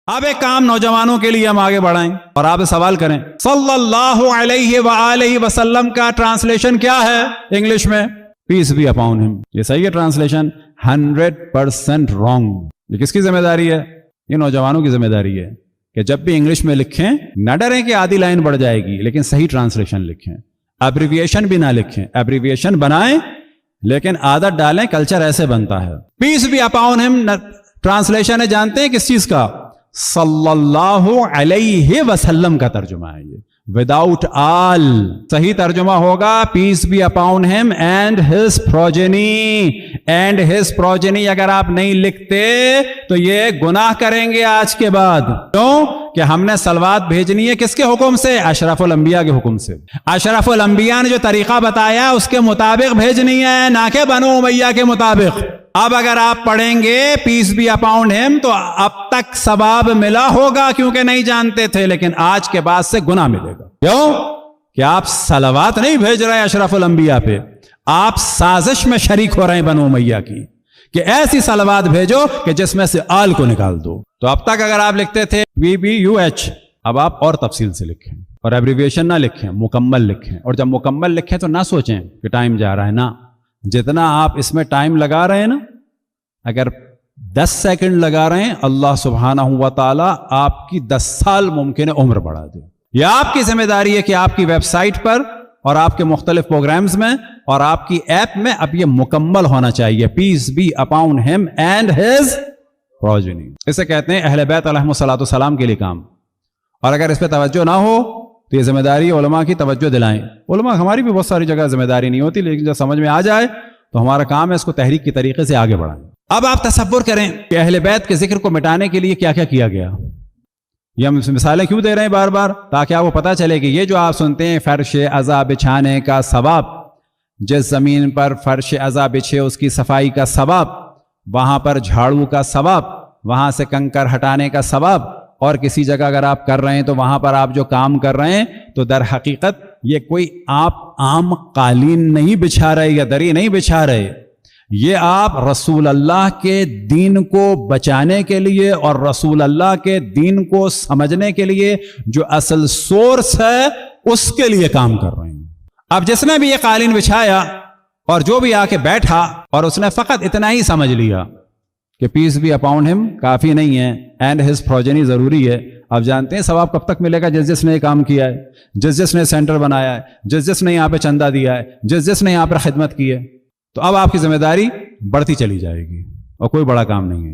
اب ایک کام نوجوانوں کے لیے ہم آگے بڑھائیں اور آپ سوال کریں، صلی اللہ علیہ وآلہ وسلم کا ٹرانسلیشن کیا ہے انگلش میں؟ پیس بی اپون ہم. یہ صحیح ہے ٹرانسلیشن؟ 100% رانگ. یہ کس کی ذمہ داری ہے؟ یہ نوجوانوں کی ذمہ داری ہے کہ جب بھی انگلش میں لکھیں نہ ڈریں کہ آدھی لائن بڑھ جائے گی، لیکن صحیح ٹرانسلیشن لکھیں. ایبریویشن بھی نہ لکھیں، ایبریویشن بنائیں لیکن عادت ڈالیں. کلچر ایسے بنتا ہے. Peace be upon him translation ہے، جانتے ہیں کس چیز کا؟ صلی اللہ علیہ وسلم کا ترجمہ ہے یہ، وداؤٹ آل. صحیح ترجمہ ہوگا peace be upon him and his progeny. And his progeny اگر آپ نہیں لکھتے تو یہ گناہ کریں گے آج کے بعد. کیوں کہ ہم نے صلوات بھیجنی ہے کس کے حکم سے؟ اشرف الانبیاء کے حکم سے. اشرف الانبیاء نے جو طریقہ بتایا اس کے مطابق بھیجنی ہے، نہ کہ بنو امیہ کے مطابق. اب اگر آپ پڑھیں گے پیس بی اپون ہم تو اب تک ثواب ملا ہوگا کیونکہ نہیں جانتے تھے، لیکن آج کے بعد سے گناہ ملے گا. کیوں کہ آپ صلوات نہیں بھیج رہے اشرف الانبیاء پہ، آپ سازش میں شریک ہو رہے ہیں بنو امیہ کی کہ ایسی صلوات بھیجو کہ جس میں سے آل کو نکال دو. تو اب تک اگر آپ لکھتے تھے VBUH، اب آپ اور تفصیل سے لکھیں اور ایبریویشن نہ لکھیں، مکمل لکھیں. اور جب مکمل لکھیں تو نہ سوچیں کہ ٹائم جا رہا ہے، نہ. جتنا آپ اس میں ٹائم لگا رہے ہیں نا، اگر 10 سیکنڈ لگا رہے ہیں، اللہ سبحانہ و تعالیٰ آپ کی 10 سال ممکن ہے عمر بڑھا دے. یہ آپ کی ذمہ داری ہے کہ آپ کی ویب سائٹ پر اور آپ کے مختلف پروگرامز میں اور آپ کی ایپ میں اب یہ مکمل ہونا چاہیے. Peace be upon him and his progeny. اسے کہتے ہیں اہل بیت علیہم الصلوۃ والسلام کے لیے کام. اور اگر اس پہ توجہ نہ ہو تو یہ ذمہ داری علماء کی توجہ دلائیں. علماء ہماری بھی بہت ساری جگہ ذمہ داری نہیں ہوتی، لیکن جب سمجھ میں آ جائے تو ہمارا کام ہے اس کو تحریک کی طریقے سے آگے بڑھائیں. اب آپ تصور کریں کہ اہل بیت کے ذکر کو مٹانے کے لیے کیا کیا کیا گیا. یہ ہم مثالیں کیوں دے رہے ہیں بار بار؟ تاکہ آپ کو پتہ چلے کہ یہ جو آپ سنتے ہیں فرش عزا بچھانے کا ثواب، جس زمین پر فرش عزا بچھے اس کی صفائی کا ثواب، وہاں پر جھاڑو کا ثواب، وہاں سے کنکر ہٹانے کا ثواب، اور کسی جگہ اگر آپ کر رہے ہیں تو وہاں پر آپ جو کام کر رہے ہیں تو در حقیقت یہ کوئی آپ عام قالین نہیں بچھا رہے یا دری نہیں بچھا رہے. یہ آپ رسول اللہ کے دین کو بچانے کے لیے اور رسول اللہ کے دین کو سمجھنے کے لیے جو اصل سورس ہے اس کے لیے کام کر رہے ہیں. اب جس نے بھی یہ قالین بچھایا اور جو بھی آ کے بیٹھا اور اس نے فقط اتنا ہی سمجھ لیا کہ پیس بی اپون ہم کافی نہیں ہے، اینڈ ہز پروجنی ضروری ہے. آپ جانتے ہیں ثواب کب تک ملے گا؟ جس نے یہ کام کیا ہے، جس نے سینٹر بنایا ہے، جس نے یہاں پہ چندہ دیا ہے، جس نے یہاں پر خدمت کی ہے. تو اب آپ کی ذمہ داری بڑھتی چلی جائے گی اور کوئی بڑا کام نہیں ہے.